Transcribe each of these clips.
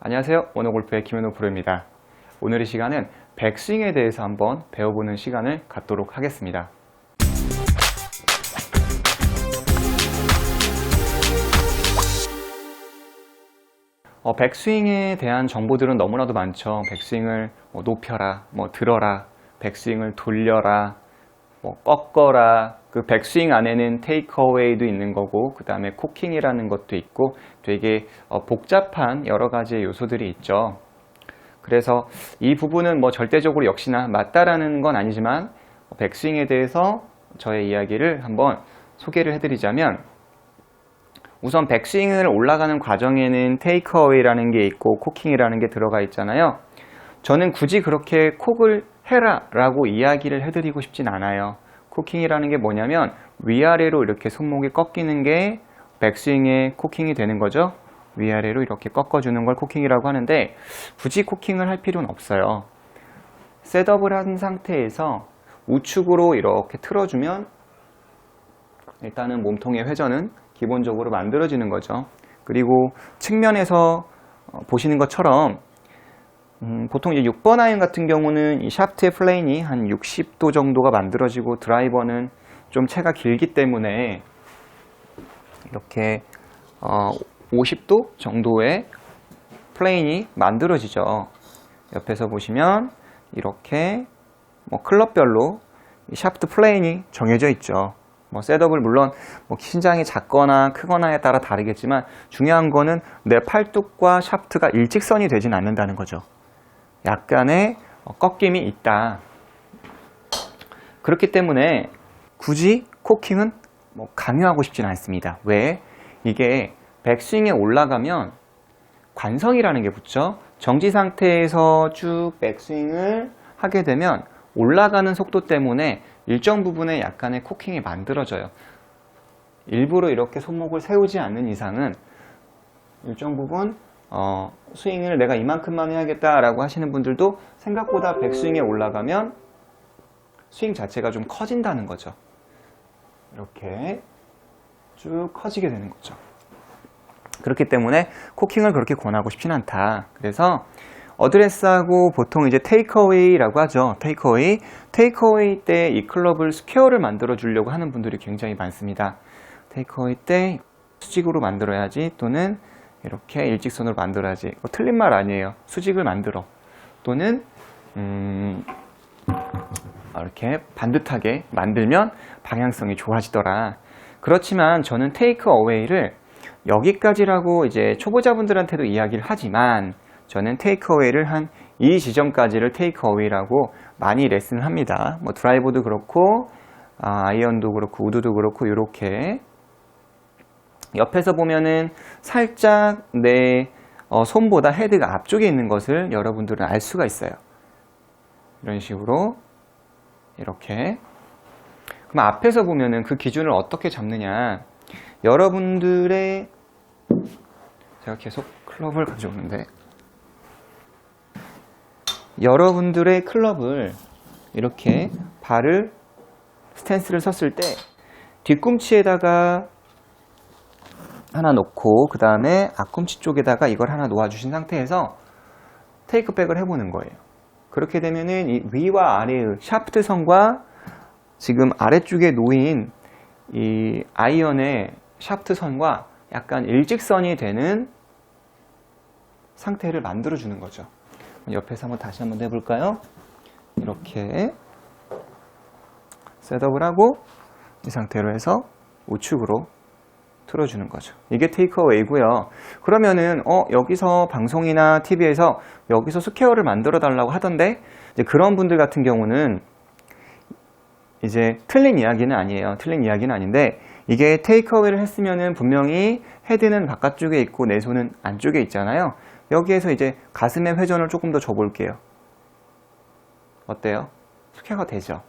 안녕하세요. 원어골프의 김현우 프로입니다. 오늘의 시간은 백스윙에 대해서 한번 배워보는 시간을 갖도록 하겠습니다. 백스윙에 대한 정보들은 너무나도 많죠. 백스윙을 높여라, 들어라, 백스윙을 돌려라, 꺾어라. 그 백스윙 안에는 테이크어웨이도 있는 거고, 그 다음에 코킹이라는 것도 있고, 되게 복잡한 여러 가지의 요소들이 있죠. 그래서 이 부분은 절대적으로 역시나 맞다라는 건 아니지만, 백스윙에 대해서 저의 이야기를 한번 소개를 해드리자면, 우선 백스윙을 올라가는 과정에는 테이크어웨이라는 게 있고 코킹이라는 게 들어가 있잖아요. 저는 굳이 그렇게 콕을 해라 라고 이야기를 해드리고 싶진 않아요. 코킹이라는 게 뭐냐면 위아래로 이렇게 손목이 꺾이는 게 백스윙의 코킹이 되는 거죠. 위아래로 이렇게 꺾어주는 걸 코킹이라고 하는데, 굳이 코킹을 할 필요는 없어요. 셋업을 한 상태에서 우측으로 이렇게 틀어주면 일단은 몸통의 회전은 기본적으로 만들어지는 거죠. 그리고 측면에서 보시는 것처럼 보통 이제 6번 아이언 같은 경우는 이 샤프트의 플레인이 한 60도 정도가 만들어지고, 드라이버는 좀 채가 길기 때문에 이렇게 50도 정도의 플레인이 만들어지죠. 옆에서 보시면 이렇게 클럽별로 이 샤프트 플레인이 정해져 있죠. 셋업을 물론 신장이 작거나 크거나에 따라 다르겠지만, 중요한 거는 내 팔뚝과 샤프트가 일직선이 되진 않는다는 거죠. 약간의 꺾임이 있다. 그렇기 때문에 굳이 코킹은 강요하고 싶지는 않습니다. 왜? 이게 백스윙에 올라가면 관성이라는 게 붙죠. 정지 상태에서 쭉 백스윙을 하게 되면 올라가는 속도 때문에 일정 부분에 약간의 코킹이 만들어져요. 일부러 이렇게 손목을 세우지 않는 이상은 일정 부분 스윙을 내가 이만큼만 해야겠다라고 하시는 분들도 생각보다 백스윙에 올라가면 스윙 자체가 좀 커진다는 거죠. 이렇게 쭉 커지게 되는 거죠. 그렇기 때문에 코킹을 그렇게 권하고 싶진 않다. 그래서 어드레스하고 보통 이제 테이크어웨이라고 하죠. 테이크어웨이 때 이 클럽을 스퀘어를 만들어 주려고 하는 분들이 굉장히 많습니다. 테이크어웨이 때 수직으로 만들어야지, 또는 이렇게 일직선으로 만들어야지. 틀린 말 아니에요. 수직을 만들어, 또는 이렇게 반듯하게 만들면 방향성이 좋아지더라. 그렇지만 저는 테이크어웨이를 여기까지라고 이제 초보자분들한테도 이야기를 하지만, 저는 테이크어웨이를 한 이 지점까지를 테이크어웨이라고 많이 레슨을 합니다. 드라이버도 그렇고 아이언도 그렇고 우드도 그렇고, 이렇게 옆에서 보면은 살짝 내 손보다 헤드가 앞쪽에 있는 것을 여러분들은 알 수가 있어요. 이런 식으로 이렇게. 그럼 앞에서 보면은 그 기준을 어떻게 잡느냐, 여러분들의, 제가 계속 클럽을 가져오는데, 여러분들의 클럽을 이렇게 발을 스탠스를 섰을 때 뒤꿈치에다가 하나 놓고, 그 다음에 앞꿈치 쪽에다가 이걸 하나 놓아주신 상태에서 테이크백을 해보는 거예요. 그렇게 되면은 이 위와 아래의 샤프트 선과 지금 아래쪽에 놓인 이 아이언의 샤프트 선과 약간 일직선이 되는 상태를 만들어주는 거죠. 옆에서 다시 한번 해볼까요? 이렇게 셋업을 하고 이 상태로 해서 우측으로 틀어주는 거죠. 이게 테이크어웨이고요. 그러면은 여기서 방송이나 TV에서 여기서 스퀘어를 만들어 달라고 하던데, 이제 그런 분들 같은 경우는 이제 틀린 이야기는 아니에요. 틀린 이야기는 아닌데, 이게 테이크어웨이를 했으면은 분명히 헤드는 바깥쪽에 있고 내 손은 안쪽에 있잖아요. 여기에서 이제 가슴의 회전을 조금 더 줘볼게요. 어때요? 스퀘어가 되죠.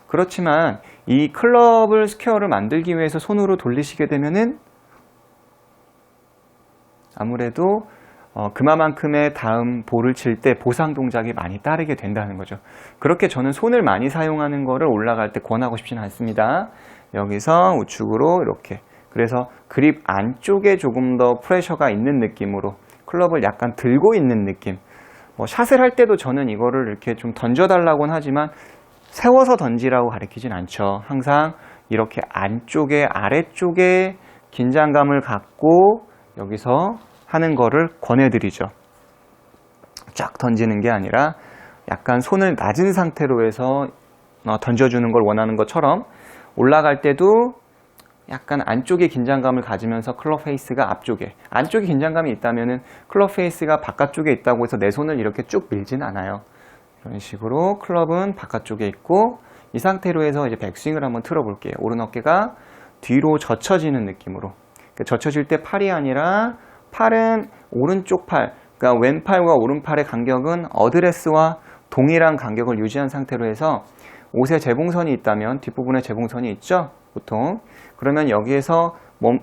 그렇지만 이 클럽을 스퀘어를 만들기 위해서 손으로 돌리시게 되면은 아무래도 그만큼의 다음 볼을 칠 때 보상 동작이 많이 따르게 된다는 거죠. 그렇게 저는 손을 많이 사용하는 거를 올라갈 때 권하고 싶지는 않습니다. 여기서 우측으로 이렇게. 그래서 그립 안쪽에 조금 더 프레셔가 있는 느낌으로, 클럽을 약간 들고 있는 느낌. 뭐 샷을 할 때도 저는 이거를 이렇게 좀 던져달라고는 하지만 세워서 던지라고 가르치진 않죠. 항상 이렇게 안쪽에 아래쪽에 긴장감을 갖고 여기서 하는 거를 권해드리죠. 쫙 던지는 게 아니라 약간 손을 낮은 상태로 해서 던져주는 걸 원하는 것처럼 올라갈 때도 약간 안쪽에 긴장감을 가지면서 클럽 페이스가 앞쪽에, 안쪽에 긴장감이 있다면은 클럽 페이스가 바깥쪽에 있다고 해서 내 손을 이렇게 쭉 밀진 않아요. 이런 식으로 클럽은 바깥쪽에 있고, 이 상태로 해서 이제 백스윙을 한번 틀어 볼게요. 오른 어깨가 뒤로 젖혀지는 느낌으로. 그러니까 젖혀질 때 팔이 아니라 팔은 오른쪽 팔, 그러니까 왼팔과 오른팔의 간격은 어드레스와 동일한 간격을 유지한 상태로 해서 옷에 재봉선이 있다면 뒷부분에 재봉선이 있죠? 보통. 그러면 여기에서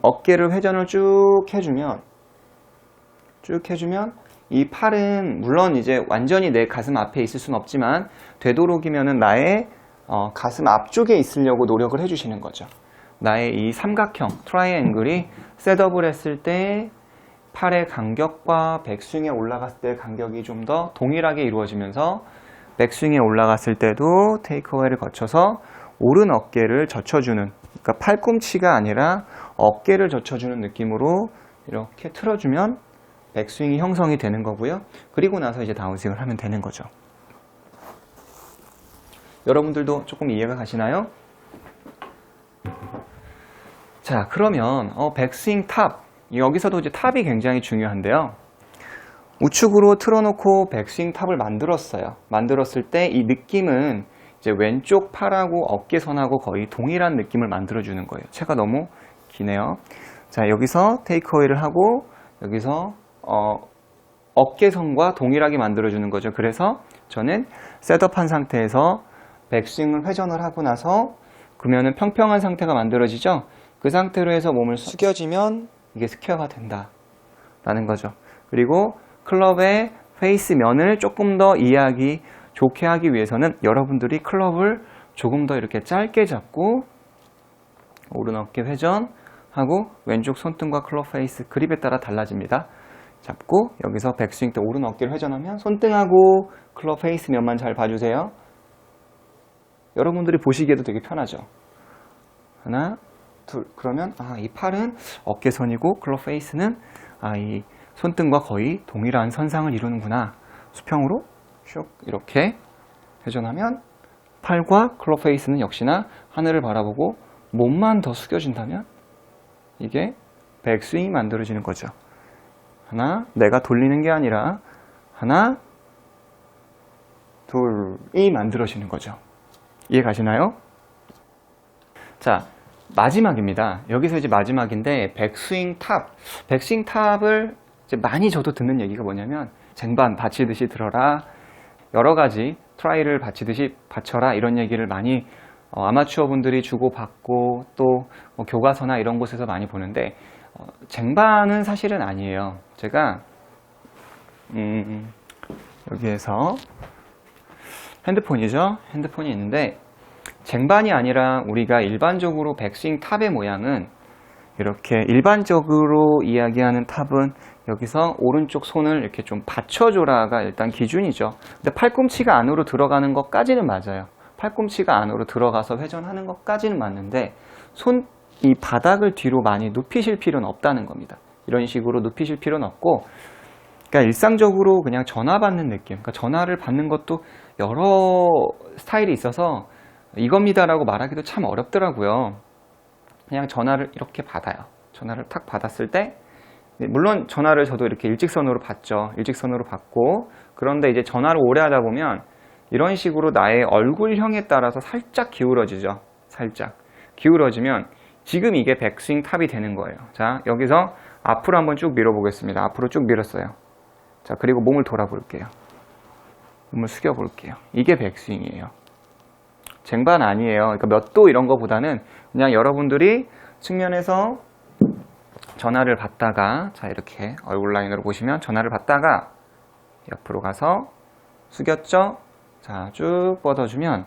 어깨를 회전을 쭉 해주면 이 팔은 물론 이제 완전히 내 가슴 앞에 있을 수는 없지만 되도록이면은 나의 가슴 앞쪽에 있으려고 노력을 해주시는 거죠. 나의 이 삼각형, 트라이앵글이 셋업을 했을 때 팔의 간격과 백스윙에 올라갔을 때의 간격이 좀 더 동일하게 이루어지면서 백스윙에 올라갔을 때도 테이크어웨이를 거쳐서 오른 어깨를 젖혀주는, 그러니까 팔꿈치가 아니라 어깨를 젖혀주는 느낌으로 이렇게 틀어주면 백스윙이 형성이 되는 거고요. 그리고 나서 이제 다운스윙을 하면 되는 거죠. 여러분들도 조금 이해가 가시나요? 자, 그러면 백스윙 탑, 여기서도 이제 탑이 굉장히 중요한데요. 우측으로 틀어놓고 백스윙 탑을 만들었어요. 만들었을 때 이 느낌은 이제 왼쪽 팔하고 어깨선하고 거의 동일한 느낌을 만들어주는 거예요. 채가 너무 기네요. 자, 여기서 테이크어웨이를 하고 여기서 어깨선과 동일하게 만들어주는 거죠. 그래서 저는 셋업한 상태에서 백스윙을 회전을 하고 나서 그러면은 평평한 상태가 만들어지죠. 그 상태로 해서 몸을 숙여지면 이게 스퀘어가 된다 라는 거죠. 그리고 클럽의 페이스 면을 조금 더 이해하기 좋게 하기 위해서는 여러분들이 클럽을 조금 더 이렇게 짧게 잡고 오른 어깨 회전하고 왼쪽 손등과 클럽 페이스 그립에 따라 달라집니다. 잡고 여기서 백스윙 때 오른 어깨를 회전하면 손등하고 클럽 페이스 면만 잘 봐주세요. 여러분들이 보시기에도 되게 편하죠. 하나, 둘. 그러면 이 팔은 어깨선이고 클럽 페이스는 이 손등과 거의 동일한 선상을 이루는구나. 수평으로 슉 이렇게 회전하면 팔과 클럽 페이스는 역시나 하늘을 바라보고 몸만 더 숙여진다면 이게 백스윙이 만들어지는 거죠. 하나, 내가 돌리는 게 아니라 하나, 둘이 만들어지는 거죠. 이해 가시나요? 자, 마지막입니다. 여기서 이제 마지막인데 백스윙 탑. 백스윙 탑을 이제 많이 저도 듣는 얘기가 뭐냐면 쟁반 받치듯이 들어라. 여러 가지 트라이를 받치듯이 받쳐라. 이런 얘기를 많이 아마추어 분들이 주고받고 또 교과서나 이런 곳에서 많이 보는데 쟁반은 사실은 아니에요. 제가 여기에서 핸드폰이죠. 핸드폰이 있는데 쟁반이 아니라 우리가 일반적으로 백스윙 탑의 모양은 이렇게 일반적으로 이야기하는 탑은 여기서 오른쪽 손을 이렇게 좀 받쳐줘라가 일단 기준이죠. 근데 팔꿈치가 안으로 들어가는 것까지는 맞아요. 팔꿈치가 안으로 들어가서 회전하는 것까지는 맞는데 이 바닥을 뒤로 많이 눕히실 필요는 없다는 겁니다. 이런 식으로 눕히실 필요는 없고, 그러니까 일상적으로 그냥 전화 받는 느낌, 그러니까 전화를 받는 것도 여러 스타일이 있어서 이겁니다라고 말하기도 참 어렵더라고요. 그냥 전화를 이렇게 받아요. 전화를 탁 받았을 때 물론 전화를 저도 이렇게 일직선으로 받죠. 일직선으로 받고, 그런데 이제 전화를 오래 하다 보면 이런 식으로 나의 얼굴형에 따라서 살짝 기울어지죠. 살짝 기울어지면 지금 이게 백스윙 탑이 되는 거예요. 자, 여기서 앞으로 한번 쭉 밀어 보겠습니다. 앞으로 쭉 밀었어요. 자, 그리고 몸을 돌아 볼게요. 몸을 숙여 볼게요. 이게 백스윙이에요. 쟁반 아니에요. 그러니까 몇 도 이런 거보다는 그냥 여러분들이 측면에서 전화를 받다가, 자, 이렇게 얼굴 라인으로 보시면 전화를 받다가 옆으로 가서 숙였죠? 자, 쭉 뻗어주면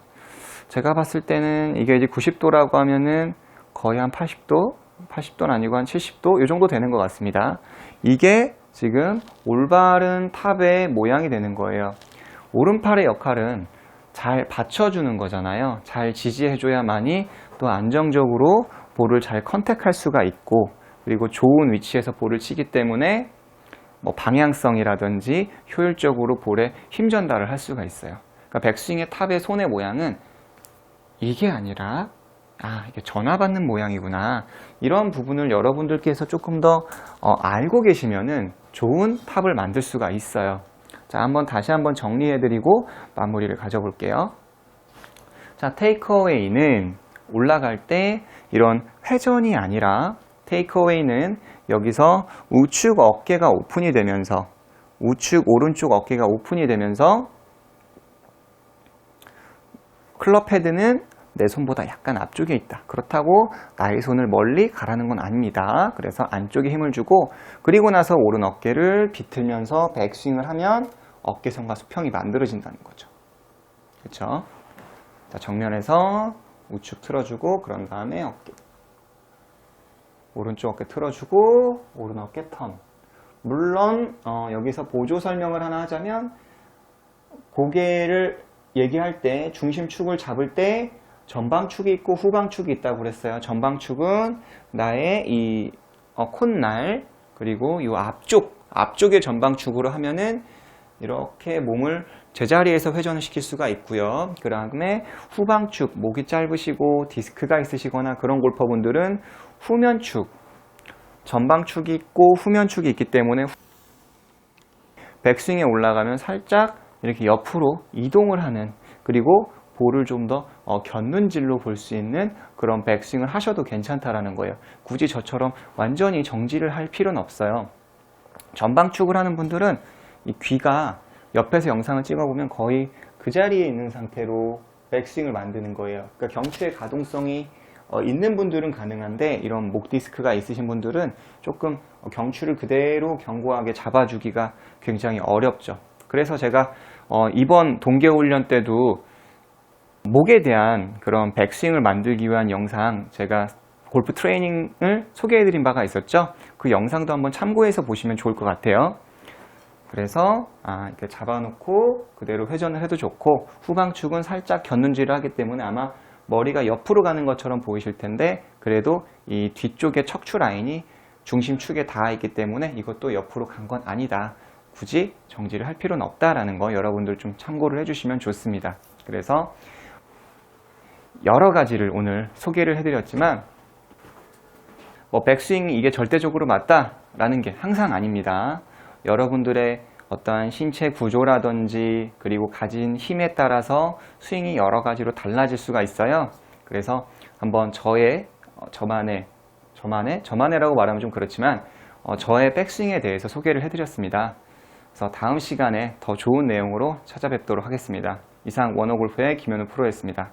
제가 봤을 때는 이게 이제 90도라고 하면은 거의 한 80도, 80도는 아니고 한 70도 이 정도 되는 것 같습니다. 이게 지금 올바른 탑의 모양이 되는 거예요. 오른팔의 역할은 잘 받쳐주는 거잖아요. 잘 지지해줘야만이 또 안정적으로 볼을 잘 컨택할 수가 있고, 그리고 좋은 위치에서 볼을 치기 때문에 뭐 방향성이라든지 효율적으로 볼에 힘 전달을 할 수가 있어요. 그러니까 백스윙의 탑의 손의 모양은 이게 아니라 이게 전화 받는 모양이구나. 이런 부분을 여러분들께서 조금 더 알고 계시면은 좋은 탑을 만들 수가 있어요. 자, 다시 한번 정리해드리고 마무리를 가져볼게요. 자, 테이크어웨이는 올라갈 때 이런 회전이 아니라 테이크어웨이는 여기서 우측 어깨가 오픈이 되면서 우측 오른쪽 어깨가 오픈이 되면서 클럽 헤드는 내 손보다 약간 앞쪽에 있다. 그렇다고 나의 손을 멀리 가라는 건 아닙니다. 그래서 안쪽에 힘을 주고, 그리고 나서 오른 어깨를 비틀면서 백스윙을 하면 어깨선과 수평이 만들어진다는 거죠. 그렇죠? 자, 정면에서 우측 틀어주고, 그런 다음에 어깨. 오른쪽 어깨 틀어주고, 오른 어깨 턴. 물론 여기서 보조 설명을 하나 하자면, 고개를 얘기할 때 중심축을 잡을 때 전방축이 있고 후방축이 있다고 그랬어요. 전방축은 나의 이 콧날, 그리고 이 앞쪽의 전방축으로 하면은 이렇게 몸을 제자리에서 회전을 시킬 수가 있고요. 그 다음에 후방축, 목이 짧으시고 디스크가 있으시거나 그런 골퍼분들은 후면축, 전방축이 있고 후면축이 있기 때문에 백스윙에 올라가면 살짝 이렇게 옆으로 이동을 하는, 그리고 볼을 좀 더 곁눈질로 볼 수 있는 그런 백스윙을 하셔도 괜찮다라는 거예요. 굳이 저처럼 완전히 정지를 할 필요는 없어요. 전방축을 하는 분들은 이 귀가 옆에서 영상을 찍어보면 거의 그 자리에 있는 상태로 백스윙을 만드는 거예요. 그러니까 경추의 가동성이 있는 분들은 가능한데, 이런 목 디스크가 있으신 분들은 조금 경추를 그대로 견고하게 잡아주기가 굉장히 어렵죠. 그래서 제가 이번 동계훈련 때도 목에 대한 그런 백스윙을 만들기 위한 영상, 제가 골프 트레이닝을 소개해드린 바가 있었죠. 그 영상도 한번 참고해서 보시면 좋을 것 같아요. 그래서 이렇게 잡아놓고 그대로 회전을 해도 좋고, 후방축은 살짝 곁눈질을 하기 때문에 아마 머리가 옆으로 가는 것처럼 보이실 텐데, 그래도 이 뒤쪽에 척추 라인이 중심축에 닿아 있기 때문에 이것도 옆으로 간 건 아니다. 굳이 정지를 할 필요는 없다라는 거 여러분들 좀 참고를 해주시면 좋습니다. 그래서 여러 가지를 오늘 소개를 해드렸지만, 백스윙이 이게 절대적으로 맞다라는 게 항상 아닙니다. 여러분들의 어떠한 신체 구조라든지 그리고 가진 힘에 따라서 스윙이 여러 가지로 달라질 수가 있어요. 그래서 한번 저만의라고 말하면 좀 그렇지만 저의 백스윙에 대해서 소개를 해드렸습니다. 그래서 다음 시간에 더 좋은 내용으로 찾아뵙도록 하겠습니다. 이상 워너골프의 김현우 프로였습니다.